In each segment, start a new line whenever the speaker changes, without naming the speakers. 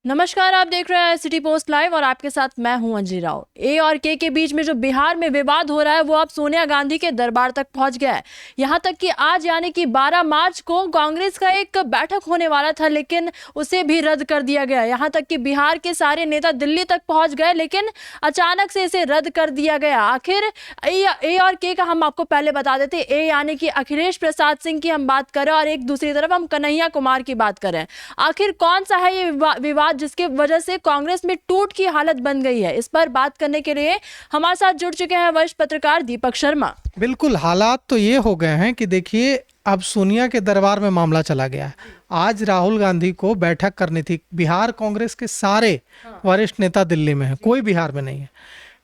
नमस्कार, आप देख रहे हैं सिटी पोस्ट लाइव और आपके साथ मैं हूं अंजलि राव। ए और के बीच में जो बिहार में विवाद हो रहा है वो अब सोनिया गांधी के दरबार तक पहुंच गया है। यहां तक कि आज यानी कि 12 मार्च को कांग्रेस का एक बैठक होने वाला था, लेकिन उसे भी रद्द कर दिया गया। यहां तक कि बिहार के सारे नेता दिल्ली तक पहुंच गए, लेकिन अचानक से इसे रद्द कर दिया गया। आखिर ए और के का हम आपको पहले बता देते। ए यानी कि अखिलेश प्रसाद सिंह की हम बात करें और एक दूसरी तरफ हम कन्हैया कुमार की बात करें। आखिर कौन सा है ये विवाद जिसके वजह से कांग्रेस में टूट की हालत बन गई है? इस पर बात करने के लिए हमारे साथ जुड़ चुके हैं वरिष्ठ पत्रकार दीपक शर्मा।
बिल्कुल, हालात तो ये हो गए हैं कि देखिए, अब सोनिया के दरबार में मामला चला गया है। आज राहुल गांधी को बैठक करनी थी। बिहार कांग्रेस के सारे वरिष्ठ नेता दिल्ली में हैं, कोई बिहार में नहीं है।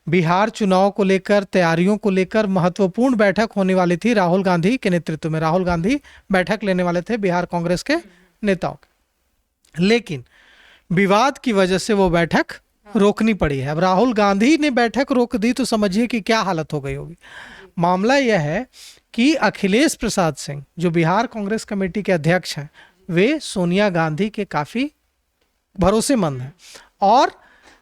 बिहार चुनाव को लेकर, तैयारियों को लेकर महत्वपूर्ण बैठक होने वाली थी राहुल गांधी के नेतृत्व में। राहुल गांधी बैठक लेने वाले थे बिहार कांग्रेस के नेताओं की, लेकिन विवाद की वजह से वो बैठक रोकनी पड़ी है। अब राहुल गांधी ने बैठक रोक दी तो समझिए कि क्या हालत हो गई होगी। मामला यह है कि अखिलेश प्रसाद सिंह जो बिहार कांग्रेस कमेटी के अध्यक्ष हैं, वे सोनिया गांधी के काफ़ी भरोसेमंद हैं। और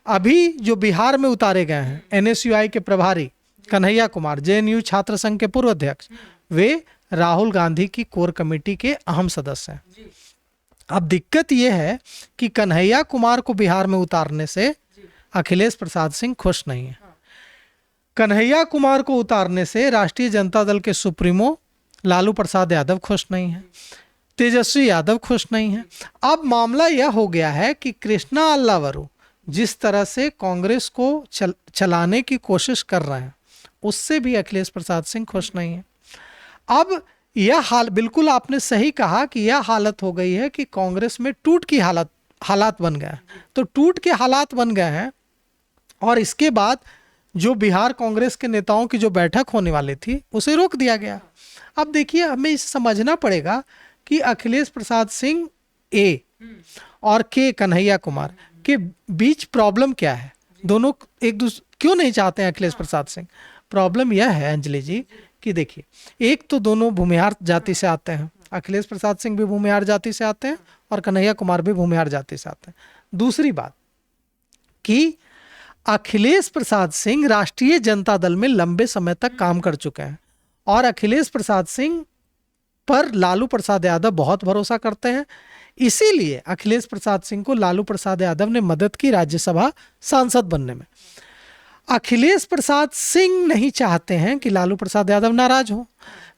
अभी जो बिहार में उतारे गए हैं एनएसयूआई के प्रभारी कन्हैया कुमार, जेएनयू छात्र संघ के पूर्व अध्यक्ष, वे राहुल गांधी की कोर कमेटी के अहम सदस्य हैं। अब दिक्कत यह है कि कन्हैया कुमार को बिहार में उतारने से अखिलेश प्रसाद सिंह खुश नहीं है। कन्हैया कुमार को उतारने से राष्ट्रीय जनता दल के सुप्रीमो लालू प्रसाद यादव खुश नहीं है, तेजस्वी यादव खुश नहीं है। अब मामला यह हो गया है कि कृष्णा अल्लावरू जिस तरह से कांग्रेस को चलाने की कोशिश कर रहे हैं, उससे भी अखिलेश प्रसाद सिंह खुश नहीं है। अब यह हाल, बिल्कुल आपने सही कहा कि यह हालत हो गई है कि कांग्रेस में टूट की हालात बन गए हैं। तो टूट के हालात बन गए हैं और इसके बाद जो बिहार कांग्रेस के नेताओं की जो बैठक होने वाली थी उसे रोक दिया गया। अब देखिए, हमें इसे समझना पड़ेगा कि अखिलेश प्रसाद सिंह ए और के कन्हैया कुमार के बीच प्रॉब्लम क्या है। दोनों एक दूसरे क्यों नहीं चाहते हैं अखिलेश प्रसाद सिंह? प्रॉब्लम यह है अंजलि जी कि देखिए, एक तो दोनों भूमिहार जाति से आते हैं। अखिलेश प्रसाद सिंह भी भूमिहार जाति से आते हैं और कन्हैया कुमार भी भूमिहार जाति से आते हैं। दूसरी बात कि अखिलेश प्रसाद सिंह राष्ट्रीय जनता दल में लंबे समय तक काम कर चुके हैं और अखिलेश प्रसाद सिंह पर लालू प्रसाद यादव बहुत भरोसा करते हैं। इसीलिए अखिलेश प्रसाद सिंह को लालू प्रसाद यादव ने मदद की राज्यसभा सांसद बनने में। अखिलेश प्रसाद सिंह नहीं चाहते हैं कि लालू प्रसाद यादव नाराज हो।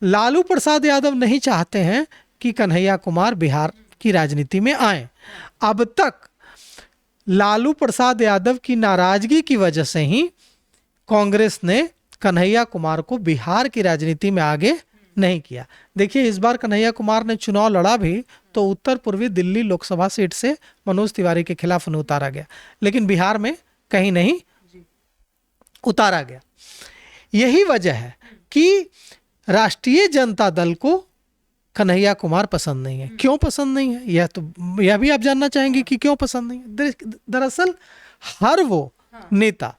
लालू प्रसाद यादव नहीं चाहते हैं कि कन्हैया कुमार बिहार की राजनीति में आए। अब तक लालू प्रसाद यादव की नाराजगी की वजह से ही कांग्रेस ने कन्हैया कुमार को बिहार की राजनीति में आगे नहीं किया। देखिए, इस बार कन्हैया कुमार ने चुनाव लड़ा भी तो उत्तर पूर्वी दिल्ली लोकसभा सीट से मनोज तिवारी के खिलाफ उन्हें उतारा गया, लेकिन बिहार में कहीं नहीं उतारा गया। यही वजह है कि राष्ट्रीय जनता दल को कन्हैया कुमार पसंद नहीं है। क्यों पसंद नहीं है, यह भी आप जानना चाहेंगे कि क्यों पसंद नहीं है। दरअसल हर वो नेता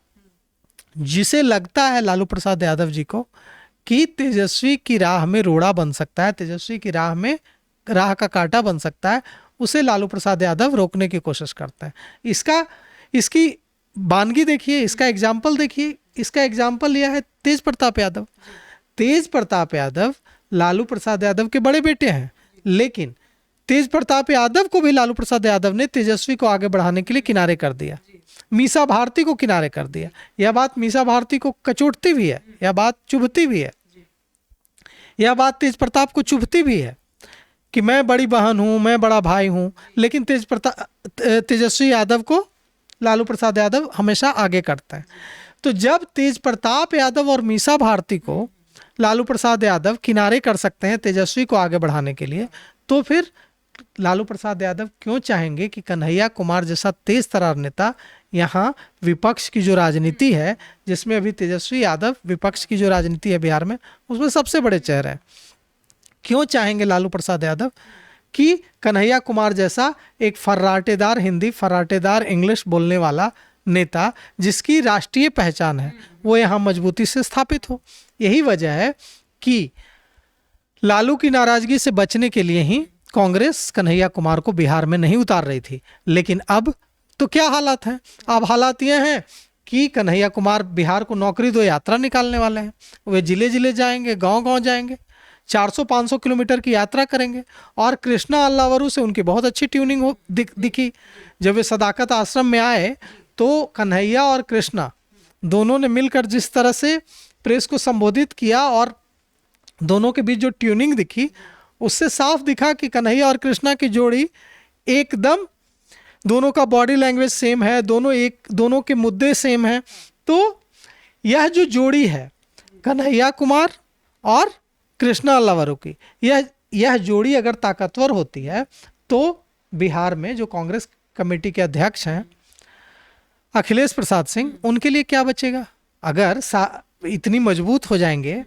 जिसे लगता है लालू प्रसाद यादव जी को कि तेजस्वी की राह में रोड़ा बन सकता है, तेजस्वी की राह का कांटा बन सकता है, उसे लालू प्रसाद यादव रोकने की कोशिश करते हैं। इसकी बानगी देखिए, इसका एग्जाम्पल देखिए। इसका एग्जाम्पल यह है तेज प्रताप यादव। तेज प्रताप यादव लालू प्रसाद यादव के बड़े बेटे हैं, लेकिन तेज प्रताप यादव को भी लालू प्रसाद यादव ने तेजस्वी को आगे बढ़ाने के लिए किनारे कर दिया, मीसा भारती को किनारे कर दिया। यह बात मीसा भारती को कचोटती भी है, यह बात चुभती भी है, यह बात तेज प्रताप को चुभती भी है कि मैं बड़ी बहन हूं, मैं बड़ा भाई हूं, लेकिन तेजस्वी यादव को लालू प्रसाद यादव हमेशा आगे करते हैं। तो जब तेज प्रताप यादव और मीसा भारती को लालू प्रसाद यादव किनारे कर सकते हैं तेजस्वी को आगे बढ़ाने के लिए, तो फिर लालू प्रसाद यादव क्यों चाहेंगे कि कन्हैया कुमार जैसा तेज तर्रार नेता यहाँ विपक्ष की जो राजनीति है, जिसमें अभी तेजस्वी यादव विपक्ष की जो राजनीति है बिहार में, उसमें सबसे बड़े चेहरे हैं, क्यों चाहेंगे लालू प्रसाद यादव कि कन्हैया कुमार जैसा एक फर्राटेदार हिंदी, फर्राटेदार इंग्लिश बोलने वाला नेता जिसकी राष्ट्रीय पहचान है वो यहाँ मजबूती से स्थापित हो। यही वजह है कि लालू की नाराजगी से बचने के लिए ही कांग्रेस कन्हैया कुमार को बिहार में नहीं उतार रही थी, लेकिन अब तो क्या हालात हैं? अब हालात ये हैं कि कन्हैया कुमार बिहार को नौकरी दो यात्रा निकालने वाले हैं। वे जिले जिले जाएंगे, गांव गांव जाएंगे, 400-500 किलोमीटर की यात्रा करेंगे। और कृष्णा अल्लावरू से उनकी बहुत अच्छी ट्यूनिंग दिखी। जब वे सदाकत आश्रम में आए तो कन्हैया और कृष्णा दोनों ने मिलकर जिस तरह से प्रेस को संबोधित किया और दोनों के बीच जो ट्यूनिंग दिखी, उससे साफ दिखा कि कन्हैया और कृष्णा की जोड़ी एकदम, दोनों का बॉडी लैंग्वेज सेम है, दोनों के मुद्दे सेम हैं। तो यह जो जोड़ी है कन्हैया कुमार और कृष्णा अल्लावरू की, यह जोड़ी अगर ताकतवर होती है तो बिहार में जो कांग्रेस कमेटी के अध्यक्ष हैं अखिलेश प्रसाद सिंह, उनके लिए क्या बचेगा? अगर इतनी मजबूत हो जाएंगे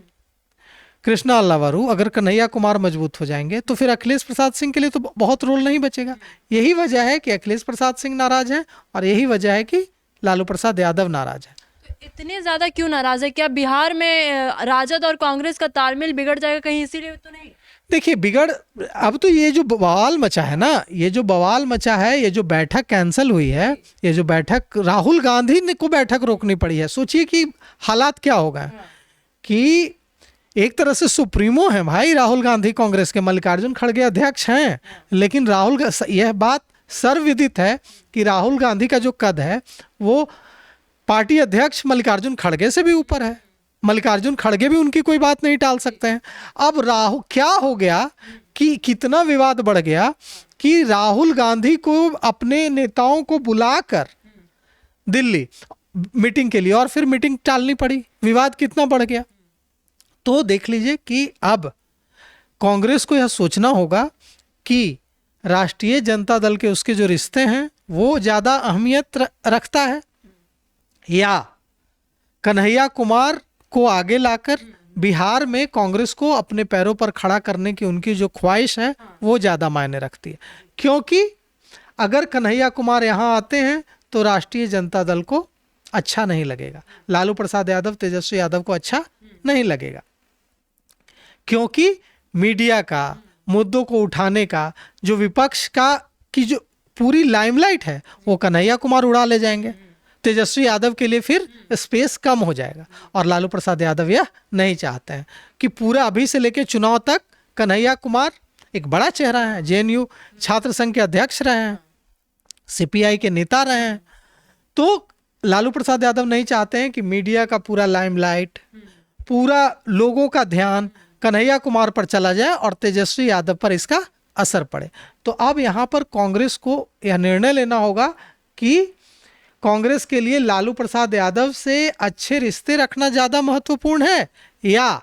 कृष्णा अल्लावरू, अगर कन्हैया कुमार मजबूत हो जाएंगे तो फिर अखिलेश प्रसाद सिंह के लिए तो बहुत रोल नहीं बचेगा। यही वजह है कि अखिलेश प्रसाद सिंह नाराज हैं और यही वजह है कि लालू प्रसाद यादव नाराज है।
इतने ज्यादा क्यों नाराज है? क्या बिहार में राजद और कांग्रेस का तालमेल बिगड़ जाएगा कहीं, इसीलिए तो नहीं?
देखिए अब तो ये जो बवाल मचा है ना, ये जो बवाल मचा है, ये जो बैठक कैंसिल हुई है, ये जो बैठक राहुल गांधी ने को बैठक रोकनी पड़ी है। सोचिए कि हालात क्या हो गए कि एक तरह से सुप्रीमो है भाई राहुल गांधी कांग्रेस के, मल्लिकार्जुन खड़गे अध्यक्ष हैं, लेकिन यह बात सर्वविदित है कि राहुल गांधी का जो कद है वो पार्टी अध्यक्ष मल्लिकार्जुन खड़गे से भी ऊपर है। मल्लिकार्जुन खड़गे भी उनकी कोई बात नहीं टाल सकते हैं। अब क्या हो गया कि कितना विवाद बढ़ गया कि राहुल गांधी को अपने नेताओं को बुलाकर दिल्ली मीटिंग के लिए, और फिर मीटिंग टालनी पड़ी। विवाद कितना बढ़ गया। तो देख लीजिए कि अब कांग्रेस को यह सोचना होगा कि राष्ट्रीय जनता दल के उसके जो रिश्ते हैं वो ज़्यादा अहमियत रखता है, या कन्हैया कुमार को आगे लाकर बिहार में कांग्रेस को अपने पैरों पर खड़ा करने की उनकी जो ख्वाहिश है वो ज़्यादा मायने रखती है। क्योंकि अगर कन्हैया कुमार यहाँ आते हैं तो राष्ट्रीय जनता दल को अच्छा नहीं लगेगा, लालू प्रसाद यादव, तेजस्वी यादव को अच्छा नहीं लगेगा, क्योंकि मीडिया का, मुद्दों को उठाने का, जो विपक्ष का की जो पूरी लाइमलाइट है वो कन्हैया कुमार उड़ा ले जाएंगे। तेजस्वी यादव के लिए फिर स्पेस कम हो जाएगा, और लालू प्रसाद यादव यह नहीं चाहते हैं कि पूरा अभी से लेकर चुनाव तक कन्हैया कुमार एक बड़ा चेहरा है, जेएनयू छात्र संघ के अध्यक्ष रहे हैं, सीपीआई के नेता रहे हैं। तो लालू प्रसाद यादव नहीं चाहते हैं कि मीडिया का पूरा लाइमलाइट, पूरा लोगों का ध्यान कन्हैया कुमार पर चला जाए और तेजस्वी यादव पर इसका असर पड़े। तो अब यहाँ पर कांग्रेस को यह निर्णय लेना होगा कि कांग्रेस के लिए लालू प्रसाद यादव से अच्छे रिश्ते रखना ज़्यादा महत्वपूर्ण है, या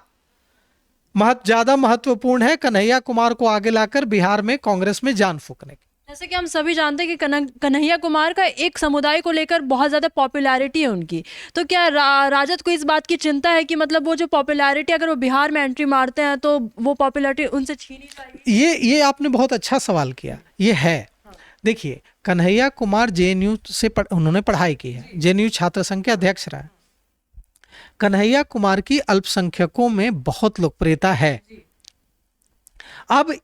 ज़्यादा महत्वपूर्ण है कन्हैया कुमार को आगे लाकर बिहार में कांग्रेस में जान फूंकने की।
जैसे कि हम सभी जानते हैं कि कन्हैया कुमार का एक समुदाय को लेकर बहुत ज़्यादा पॉपुलैरिटी है उनकी, तो क्या राजद को इस बात की चिंता है कि मतलब वो जो पॉपुलैरिटी, अगर वो बिहार में एंट्री मारते हैं तो वो पॉपुलैरिटी उनसे छीनी जाएगी? ये आपने बहुत अच्छा सवाल किया। ये है, देखिए कन्हैया कुमार जेएनयू से उन्होंने पढ़ाई की है, जेएनयू छात्र संघ के अध्यक्ष रहे। कन्हैया कुमार की अल्पसंख्यकों में बहुत लोकप्रियता है। अब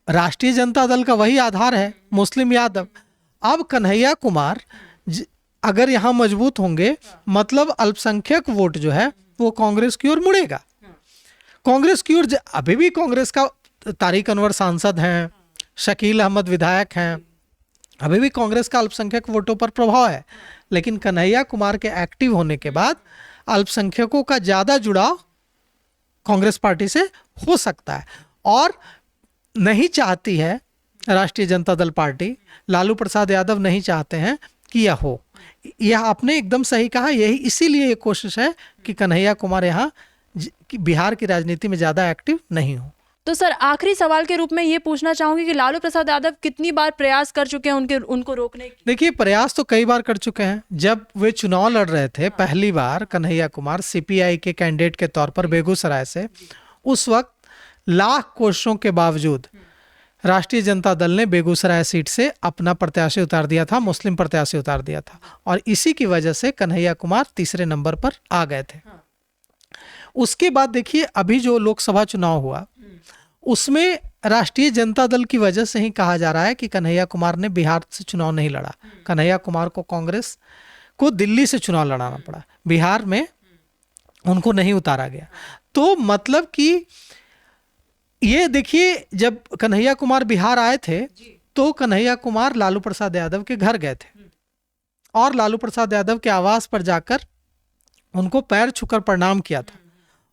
राष्ट्रीय जनता दल का वही आधार है मुस्लिम यादव। अब कन्हैया कुमार अगर यहाँ मजबूत होंगे, मतलब अल्पसंख्यक वोट जो है वो कांग्रेस की ओर मुड़ेगा। कांग्रेस की ओर अभी भी कांग्रेस का तारिक अनवर सांसद हैं, शकील अहमद विधायक हैं, अभी भी कांग्रेस का अल्पसंख्यक वोटों पर प्रभाव है। लेकिन कन्हैया कुमार के एक्टिव होने के बाद अल्पसंख्यकों का ज़्यादा जुड़ाव कांग्रेस पार्टी से हो सकता है, और नहीं चाहती है राष्ट्रीय जनता दल पार्टी, लालू प्रसाद यादव नहीं चाहते हैं कि यह हो। यह आपने एकदम सही कहा, यही इसीलिए ये कोशिश है कि कन्हैया कुमार यहाँ बिहार की राजनीति में ज़्यादा एक्टिव नहीं हो। तो सर, आखिरी सवाल के रूप में ये पूछना चाहूंगी कि लालू प्रसाद यादव कितनी बार प्रयास कर चुके हैं उनको रोकने की? देखिए,
प्रयास तो कई बार कर चुके हैं। जब वे चुनाव लड़ रहे थे पहली बार कन्हैया कुमार सीपीआई के कैंडिडेट के तौर पर बेगूसराय से, उस वक्त लाख कोशिशों के बावजूद राष्ट्रीय जनता दल ने बेगूसराय सीट से अपना प्रत्याशी उतार दिया था, मुस्लिम प्रत्याशी उतार दिया था, और इसी की वजह से कन्हैया कुमार तीसरे नंबर पर आ गए थे। उसके बाद देखिए अभी जो लोकसभा चुनाव हुआ उसमें राष्ट्रीय जनता दल की वजह से ही कहा जा रहा है कि कन्हैया कुमार ने बिहार से चुनाव नहीं लड़ा। कन्हैया कुमार को कांग्रेस को दिल्ली से चुनाव लड़ाना पड़ा, बिहार में उनको नहीं उतारा गया। तो मतलब कि ये देखिए, जब कन्हैया कुमार बिहार आए थे तो कन्हैया कुमार लालू प्रसाद यादव के घर गए थे और लालू प्रसाद यादव के आवास पर जाकर उनको पैर छूकर प्रणाम किया था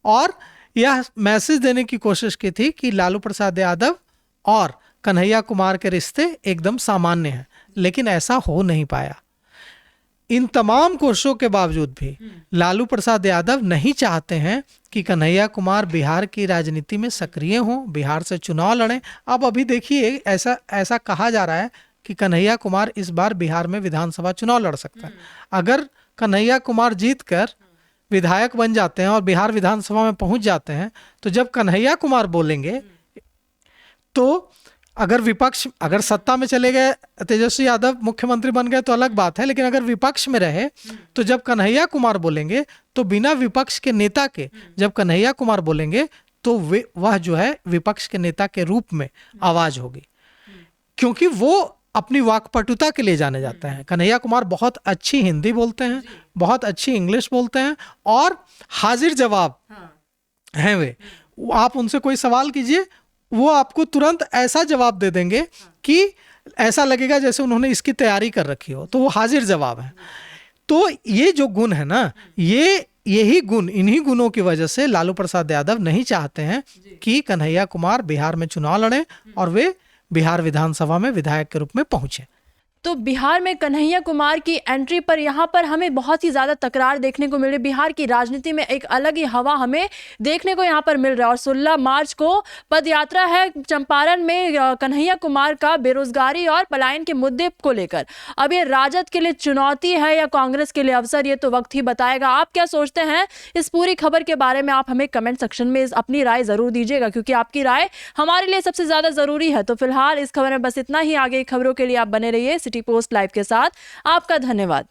और यह मैसेज देने की कोशिश की थी कि लालू प्रसाद यादव और कन्हैया कुमार के रिश्ते एकदम सामान्य हैं। लेकिन ऐसा हो नहीं पाया। इन तमाम कोशिशों के बावजूद भी लालू प्रसाद यादव नहीं चाहते हैं कि कन्हैया कुमार बिहार की राजनीति में सक्रिय हों, बिहार से चुनाव लड़ें। अब अभी देखिए, ऐसा कहा जा रहा है कि कन्हैया कुमार इस बार बिहार में विधानसभा चुनाव लड़ सकता है। अगर कन्हैया कुमार जीतकर विधायक बन जाते हैं और बिहार विधानसभा में पहुंच जाते हैं, तो जब कन्हैया कुमार बोलेंगे तो अगर सत्ता में चले गए, तेजस्वी यादव मुख्यमंत्री बन गए तो अलग बात है, लेकिन अगर विपक्ष में रहे तो जब कन्हैया कुमार बोलेंगे तो बिना विपक्ष के नेता के जब कन्हैया कुमार बोलेंगे तो वह जो है विपक्ष के नेता के रूप में आवाज होगी, क्योंकि वो अपनी वाक्पटुता के लिए जाने जाते हैं। कन्हैया कुमार बहुत अच्छी हिंदी बोलते हैं, बहुत अच्छी इंग्लिश बोलते हैं और हाजिर जवाब हैं वे। आप उनसे कोई सवाल कीजिए, वो आपको तुरंत ऐसा जवाब दे देंगे कि ऐसा लगेगा जैसे उन्होंने इसकी तैयारी कर रखी हो। तो वो हाजिर जवाब है। तो ये जो गुण है ना, यही गुण, इन्हीं गुणों की वजह से लालू प्रसाद यादव नहीं चाहते हैं कि कन्हैया कुमार बिहार में चुनाव लड़ें और वे बिहार विधानसभा में विधायक के रूप में पहुंचे।
तो बिहार में कन्हैया कुमार की एंट्री पर यहाँ पर हमें बहुत ही ज़्यादा तकरार देखने को मिल रही। बिहार की राजनीति में एक अलग ही हवा हमें देखने को यहाँ पर मिल रहा है। और 16 मार्च को पद यात्रा है चंपारण में कन्हैया कुमार का बेरोजगारी और पलायन के मुद्दे को लेकर। अब ये राजद के लिए चुनौती है या कांग्रेस के लिए अवसर, ये तो वक्त ही बताएगा। आप क्या सोचते हैं इस पूरी खबर के बारे में? आप हमें कमेंट सेक्शन में अपनी राय ज़रूर दीजिएगा, क्योंकि आपकी राय हमारे लिए सबसे ज़्यादा ज़रूरी है। तो फिलहाल इस खबर में बस इतना ही। आगे खबरों के लिए आप बने रहिए सिटी पोस्ट लाइव के साथ। आपका धन्यवाद।